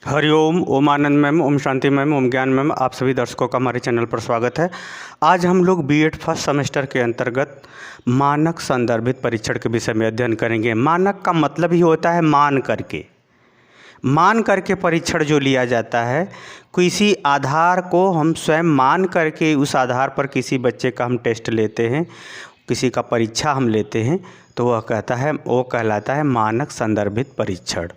हरिओम, ओम आनंद ma'am, Om Shanti ma'am, ओम ज्ञान ma'am, आप सभी दर्शकों का हमारे चैनल पर स्वागत है। आज हम लोग बीएड फर्स्ट सेमेस्टर के अंतर्गत मानक संदर्भित परीक्षण के विषय में अध्ययन करेंगे। मानक का मतलब ही होता है मान करके परीक्षण जो लिया जाता है, किसी आधार को हम स्वयं मान करके उस आधार पर किसी बच्चे का हम टेस्ट लेते हैं, किसी का परीक्षा हम लेते हैं, तो वह कहलाता है मानक संदर्भित परीक्षण।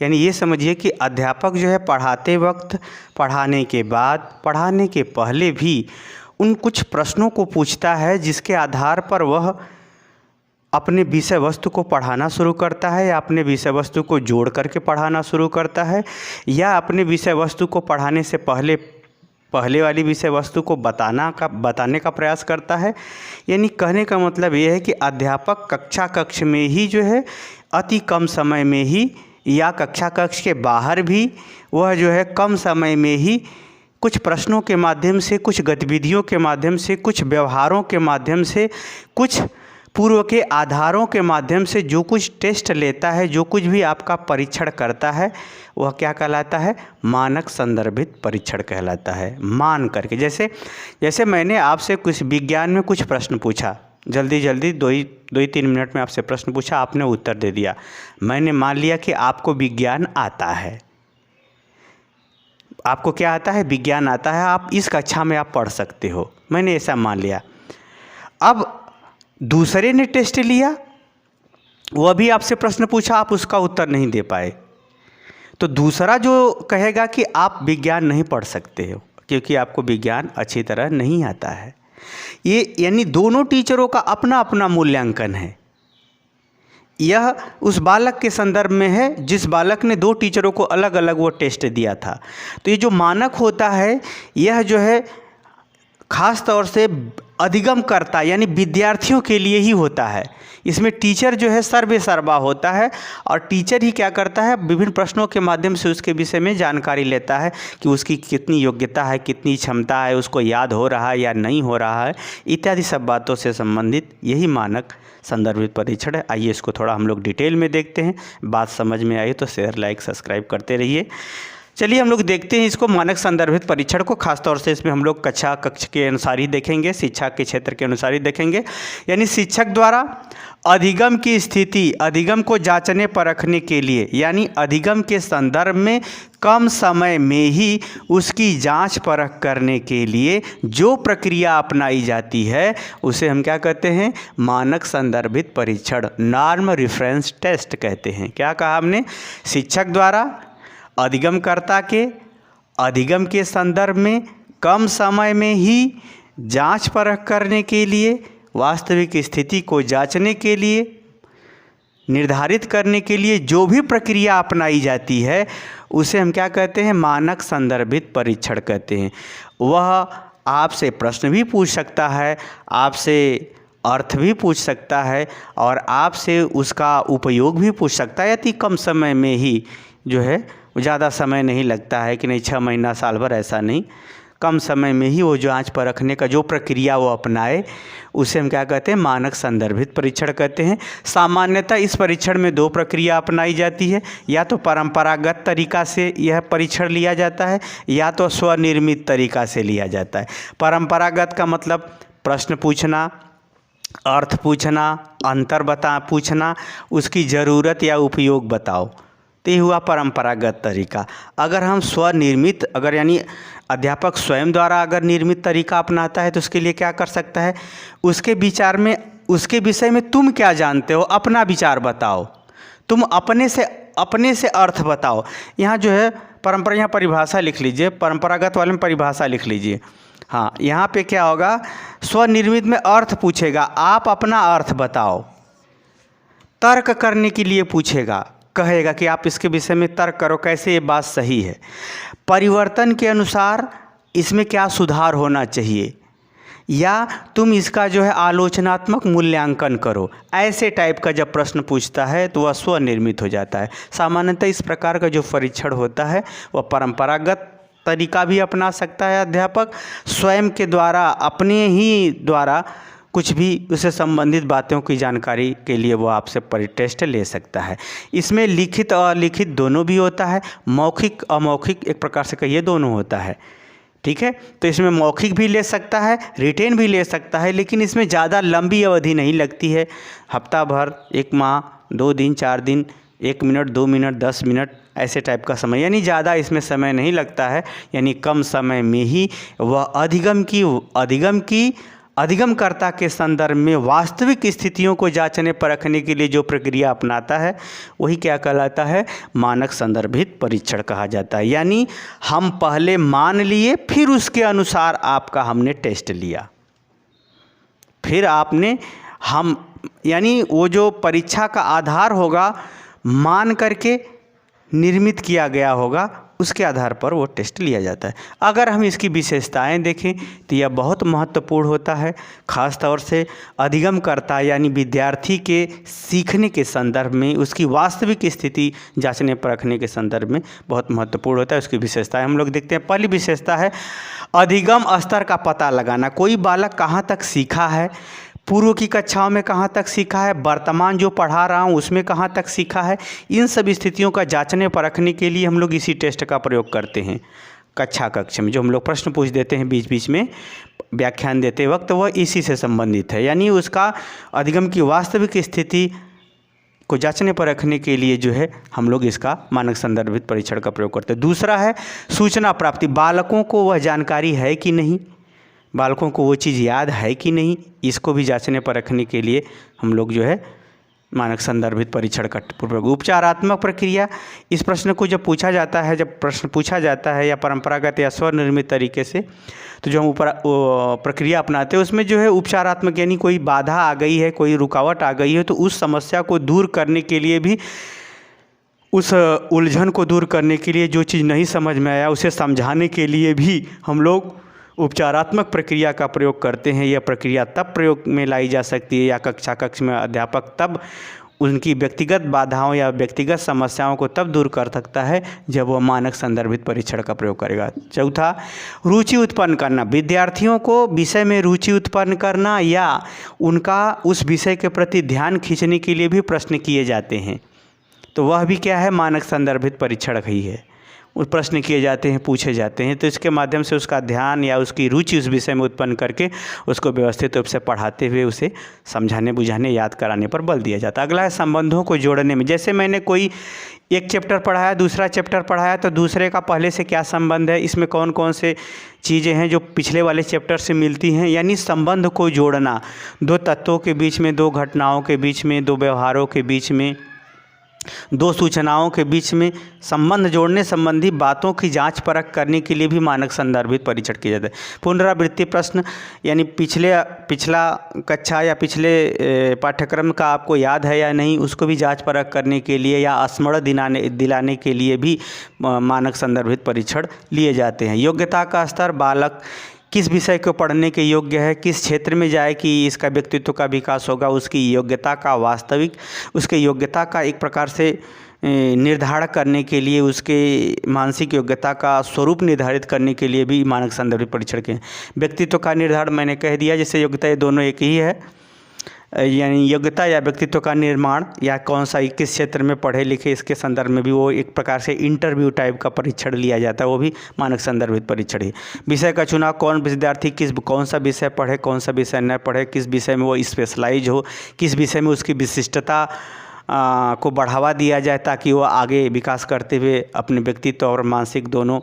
यानी ये समझिए कि अध्यापक जो है पढ़ाते वक्त, पढ़ाने के बाद, पढ़ाने के पहले भी उन कुछ प्रश्नों को पूछता है जिसके आधार पर वह अपने विषय वस्तु को पढ़ाना शुरू करता है, या अपने विषय वस्तु को जोड़ करके पढ़ाना शुरू करता है, या अपने विषय वस्तु को पढ़ाने से पहले वाली विषय वस्तु को बताने का प्रयास करता है। यानी कहने का मतलब ये है कि अध्यापक कक्ष में ही जो है अति कम समय में ही, या कक्ष के बाहर भी वह जो है कम समय में ही कुछ प्रश्नों के माध्यम से, कुछ गतिविधियों के माध्यम से, कुछ व्यवहारों के माध्यम से, कुछ पूर्व के आधारों के माध्यम से जो कुछ टेस्ट लेता है, जो कुछ भी आपका परीक्षण करता है, वह क्या कहलाता है? मानक संदर्भित परीक्षण कहलाता है। मान करके, जैसे मैंने आपसे कुछ विज्ञान में कुछ प्रश्न पूछा, जल्दी दो ही 3 मिनट में आपसे प्रश्न पूछा, आपने उत्तर दे दिया। मैंने मान लिया कि आपको विज्ञान आता है। आपको क्या आता है? विज्ञान आता है, आप इस कक्षा में आप पढ़ सकते हो, मैंने ऐसा मान लिया। अब दूसरे ने टेस्ट लिया, वह भी आपसे प्रश्न पूछा, आप उसका उत्तर नहीं दे पाए, तो दूसरा जो कहेगा कि आप विज्ञान नहीं पढ़ सकते हो क्योंकि आपको विज्ञान अच्छी तरह नहीं आता है। ये यानी दोनों टीचरों का अपना अपना मूल्यांकन है। यह उस बालक के संदर्भ में है जिस बालक ने 2 टीचरों को अलग अलग वो टेस्ट दिया था। तो ये जो मानक होता है, यह जो है ख़ास तौर से अधिगमकर्ता यानी विद्यार्थियों के लिए ही होता है। इसमें टीचर जो है सर्वे सर्वा होता है, और टीचर ही क्या करता है? विभिन्न प्रश्नों के माध्यम से उसके विषय में जानकारी लेता है कि उसकी कितनी योग्यता है, कितनी क्षमता है, उसको याद हो रहा है या नहीं हो रहा है, इत्यादि सब बातों से संबंधित यही मानक संदर्भित परीक्षण है। आइए इसको थोड़ा हम लोग डिटेल में देखते हैं। बात समझ में आई तो शेयर, लाइक, सब्सक्राइब करते रहिए। चलिए हम लोग देखते हैं इसको, मानक संदर्भित परीक्षण को। खासतौर से इसमें हम लोग कक्ष के अनुसार ही देखेंगे, शिक्षा के क्षेत्र के अनुसार ही देखेंगे। यानी शिक्षक द्वारा अधिगम की स्थिति, अधिगम को जांचने परखने के लिए, यानी अधिगम के संदर्भ में कम समय में ही उसकी जांच परख करने के लिए जो प्रक्रिया अपनाई जाती है, उसे हम क्या कहते हैं? मानक संदर्भित परीक्षण, नॉर्म रेफरेंस टेस्ट कहते हैं। क्या कहा हमने? शिक्षक द्वारा अधिगमकर्ता के अधिगम के संदर्भ में कम समय में ही जांच परख करने के लिए, वास्तविक स्थिति को जांचने के लिए, निर्धारित करने के लिए जो भी प्रक्रिया अपनाई जाती है, उसे हम क्या कहते हैं? मानक संदर्भित परीक्षण कहते हैं। वह आपसे प्रश्न भी पूछ सकता है, आपसे अर्थ भी पूछ सकता है, और आपसे उसका उपयोग भी पूछ सकता है। अति कम समय में ही जो है, ज़्यादा समय नहीं लगता है कि नहीं 6 महीना साल भर, ऐसा नहीं, कम समय में ही वो जांच परखने का जो प्रक्रिया वो अपनाए, उसे हम क्या कहते हैं? मानक संदर्भित परीक्षण कहते हैं। सामान्यतः इस परीक्षण में 2 प्रक्रिया अपनाई जाती है। या तो परंपरागत तरीका से यह परीक्षण लिया जाता है, या तो स्वनिर्मित तरीका से लिया जाता है। परंपरागत का मतलब प्रश्न पूछना, अर्थ पूछना, अंतर पूछना, उसकी ज़रूरत या उपयोग बताओ, तो ये हुआ परंपरागत तरीका। अगर हम स्वनिर्मित, अगर यानी अध्यापक स्वयं द्वारा अगर निर्मित तरीका अपनाता है, तो उसके लिए क्या कर सकता है? उसके विचार में, उसके विषय में तुम क्या जानते हो, अपना विचार बताओ, तुम अपने से अर्थ बताओ। यहाँ जो है यहाँ परिभाषा लिख लीजिए, परंपरागत वाले में परिभाषा लिख लीजिए। हाँ, यहाँ पे क्या होगा? स्वनिर्मित में अर्थ पूछेगा, आप अपना अर्थ बताओ। तर्क करने के लिए पूछेगा, कहेगा कि आप इसके विषय में तर्क करो, कैसे ये बात सही है, परिवर्तन के अनुसार इसमें क्या सुधार होना चाहिए, या तुम इसका जो है आलोचनात्मक मूल्यांकन करो। ऐसे टाइप का जब प्रश्न पूछता है तो वह स्वनिर्मित हो जाता है। सामान्यतः इस प्रकार का जो परीक्षण होता है वह परंपरागत तरीका भी अपना सकता है अध्यापक, स्वयं के द्वारा, अपने ही द्वारा कुछ भी उससे संबंधित बातों की जानकारी के लिए वो आपसे टेस्ट ले सकता है। इसमें लिखित और अलिखित दोनों भी होता है, मौखिक अमौखिक एक प्रकार से कहिए दोनों होता है। ठीक है, तो इसमें मौखिक भी ले सकता है, रिटेन भी ले सकता है, लेकिन इसमें ज़्यादा लंबी अवधि नहीं लगती है। हफ्ता भर, 1 माह, 2 दिन, 4 दिन, 1 मिनट, 2 मिनट, 10 मिनट ऐसे टाइप का समय, यानी ज़्यादा इसमें समय नहीं लगता है। यानी कम समय में ही वह अधिगमकर्ता के संदर्भ में वास्तविक स्थितियों को जांचने परखने के लिए जो प्रक्रिया अपनाता है वही क्या कहलाता है, मानक संदर्भित परीक्षण कहा जाता है। यानी हम पहले मान लिए, फिर उसके अनुसार आपका हमने टेस्ट लिया, फिर आपने यानी वो जो परीक्षा का आधार होगा मान करके निर्मित किया गया होगा, उसके आधार पर वो टेस्ट लिया जाता है। अगर हम इसकी विशेषताएं देखें तो यह बहुत महत्वपूर्ण होता है, ख़ास तौर से अधिगमकर्ता यानी विद्यार्थी के सीखने के संदर्भ में, उसकी वास्तविक स्थिति जांचने परखने के संदर्भ में बहुत महत्वपूर्ण होता है। उसकी विशेषताएं हम लोग देखते हैं। पहली विशेषता है अधिगम स्तर का पता लगाना। कोई बालक कहाँ तक सीखा है, पूर्व की कक्षाओं में कहाँ तक सीखा है, वर्तमान जो पढ़ा रहा हूँ उसमें कहाँ तक सीखा है, इन सब स्थितियों का जांचने परखने के लिए हम लोग इसी टेस्ट का प्रयोग करते हैं। कक्ष में जो हम लोग प्रश्न पूछ देते हैं बीच बीच में व्याख्यान देते वक्त, वह इसी से संबंधित है। यानी उसका अधिगम की वास्तविक स्थिति को जांचने परखने के लिए जो है हम लोग इसका मानक संदर्भित परीक्षण का प्रयोग करते हैं। दूसरा है सूचना प्राप्ति। बालकों को वह जानकारी है कि नहीं, बालकों को वो चीज़ याद है कि नहीं, इसको भी जांचने परखने के लिए हम लोग जो है मानक संदर्भित परीक्षण का प्रयोग। उपचारात्मक प्रक्रिया। इस प्रश्न को जब प्रश्न पूछा जाता है या परंपरागत या स्वनिर्मित तरीके से, तो जो हम प्रक्रिया अपनाते हैं उसमें जो है उपचारात्मक, यानी कोई बाधा आ गई है, कोई रुकावट आ गई है, तो उस समस्या को दूर करने के लिए भी, उस उलझन को दूर करने के लिए, जो चीज़ नहीं समझ में आया उसे समझाने के लिए भी हम लोग उपचारात्मक प्रक्रिया का प्रयोग करते हैं। यह प्रक्रिया तब प्रयोग में लाई जा सकती है या कक्ष में अध्यापक तब उनकी व्यक्तिगत बाधाओं या व्यक्तिगत समस्याओं को तब दूर कर सकता है जब वह मानक संदर्भित परीक्षण का प्रयोग करेगा। चौथा, रुचि उत्पन्न करना। विद्यार्थियों को विषय में रुचि उत्पन्न करना या उनका उस विषय के प्रति ध्यान खींचने के लिए भी प्रश्न किए जाते हैं, तो वह भी क्या है, मानक संदर्भित परीक्षण ही है। उस प्रश्न किए जाते हैं, पूछे जाते हैं, तो इसके माध्यम से उसका ध्यान या उसकी रुचि उस विषय में उत्पन्न करके उसको व्यवस्थित रूप से पढ़ाते हुए उसे समझाने बुझाने याद कराने पर बल दिया जाता है। अगला है संबंधों को जोड़ने में। जैसे मैंने कोई एक चैप्टर पढ़ाया, दूसरा चैप्टर पढ़ाया, तो दूसरे का पहले से क्या संबंध है, इसमें कौन कौन से चीज़ें हैं जो पिछले वाले चैप्टर से मिलती हैं, यानी संबंध को जोड़ना। दो तत्वों के बीच में, दो घटनाओं के बीच में, दो व्यवहारों के बीच में, दो सूचनाओं के बीच में संबंध जोड़ने संबंधी बातों की जांच परख करने के लिए भी मानक संदर्भित परीक्षण किया जाता है। पुनरावृत्ति प्रश्न, यानी पिछला कक्षा या पिछले पाठ्यक्रम का आपको याद है या नहीं, उसको भी जांच परख करने के लिए या स्मरण दिलाने के लिए भी मानक संदर्भित परीक्षण लिए जाते हैं। योग्यता का स्तर, बालक किस विषय को पढ़ने के योग्य है, किस क्षेत्र में जाए कि इसका व्यक्तित्व का विकास होगा, उसकी योग्यता का उसके योग्यता का एक प्रकार से निर्धारण करने के लिए, उसके मानसिक योग्यता का स्वरूप निर्धारित करने के लिए भी मानक संदर्भित परीक्षण के। व्यक्तित्व का निर्धारण मैंने कह दिया, जैसे योग्यता ये दोनों एक ही है, यानी योग्यता या व्यक्तित्व का निर्माण या कौन सा किस क्षेत्र में पढ़े लिखे, इसके संदर्भ में भी वो एक प्रकार से इंटरव्यू टाइप का परीक्षण लिया जाता है, वो भी मानक संदर्भित परीक्षण है। विषय का चुनाव, कौन विद्यार्थी कौन सा विषय पढ़े, कौन सा विषय न पढ़े, किस विषय में वो स्पेशलाइज हो, किस विषय में उसकी विशिष्टता को बढ़ावा दिया जाए ताकि वो आगे विकास करते हुए अपने व्यक्तित्व और मानसिक दोनों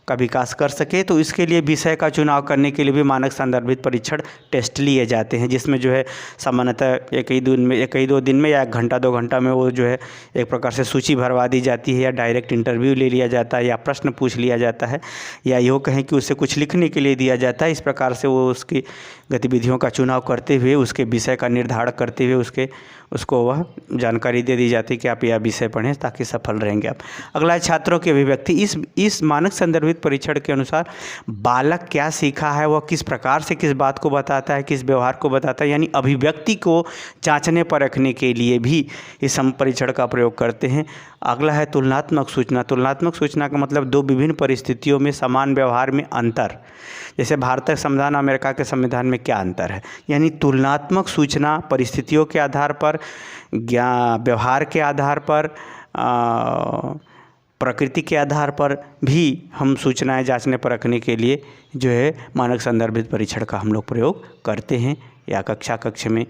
का विकास कर सके। तो इसके लिए विषय का चुनाव करने के लिए भी मानक संदर्भित परीक्षण टेस्ट लिए जाते हैं, जिसमें जो है सामान्यतः एक ही दो दिन में या 1 घंटा 2 घंटा में वो जो है एक प्रकार से सूची भरवा दी जाती है, या डायरेक्ट इंटरव्यू ले लिया जाता है, या प्रश्न पूछ लिया जाता है, या यूँ कहें कि उसे कुछ लिखने के लिए दिया जाता है। इस प्रकार से वो उसकी गतिविधियों का चुनाव करते हुए, उसके विषय का निर्धारण करते हुए, उसके उसको वह जानकारी दे दी जाती है कि आप यह विषय पढ़ें ताकि सफल रहेंगे आप। अगला है छात्रों की अभिव्यक्ति। इस मानक संदर्भित परीक्षण के अनुसार बालक क्या सीखा है, वह किस प्रकार से किस बात को बताता है, किस व्यवहार को बताता है, यानी अभिव्यक्ति को जांचने परखने के लिए भी इस हम परीक्षण का प्रयोग करते हैं। अगला है तुलनात्मक सूचना। तुलनात्मक सूचना का मतलब दो विभिन्न परिस्थितियों में समान व्यवहार में अंतर, जैसे भारत का संविधान अमेरिका के संविधान में क्या अंतर है, यानी तुलनात्मक सूचना परिस्थितियों के आधार पर, व्यवहार के आधार पर, प्रकृति के आधार पर भी हम सूचनाएं जांचने परखने के लिए जो है मानक संदर्भित परीक्षण का हम लोग प्रयोग करते हैं। या कक्ष में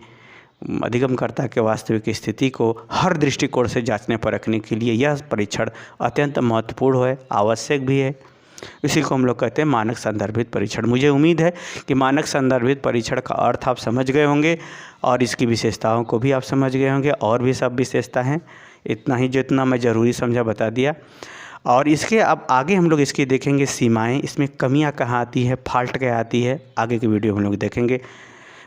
अधिगमकर्ता के वास्तविक स्थिति को हर दृष्टिकोण से जांचने परखने के लिए यह परीक्षण अत्यंत महत्वपूर्ण है, आवश्यक भी है। इसी को हम लोग कहते हैं मानक संदर्भित परीक्षण। मुझे उम्मीद है कि मानक संदर्भित परीक्षण का अर्थ आप समझ गए होंगे और इसकी विशेषताओं को भी आप समझ गए होंगे। और भी सब विशेषता हैं, इतना ही जितना मैं ज़रूरी समझा बता दिया। और इसके अब आगे हम लोग इसकी देखेंगे सीमाएं, इसमें कमियां कहाँ आती है, फॉल्ट क्या आती है, आगे की वीडियो हम लोग देखेंगे।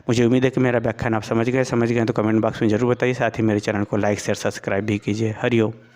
मुझे उम्मीद है कि मेरा व्याख्यान आप समझ गए तो कमेंट बॉक्स में ज़रूर बताइए। साथ ही मेरे चैनल को लाइक शेयर सब्सक्राइब भी कीजिए। हरिओम।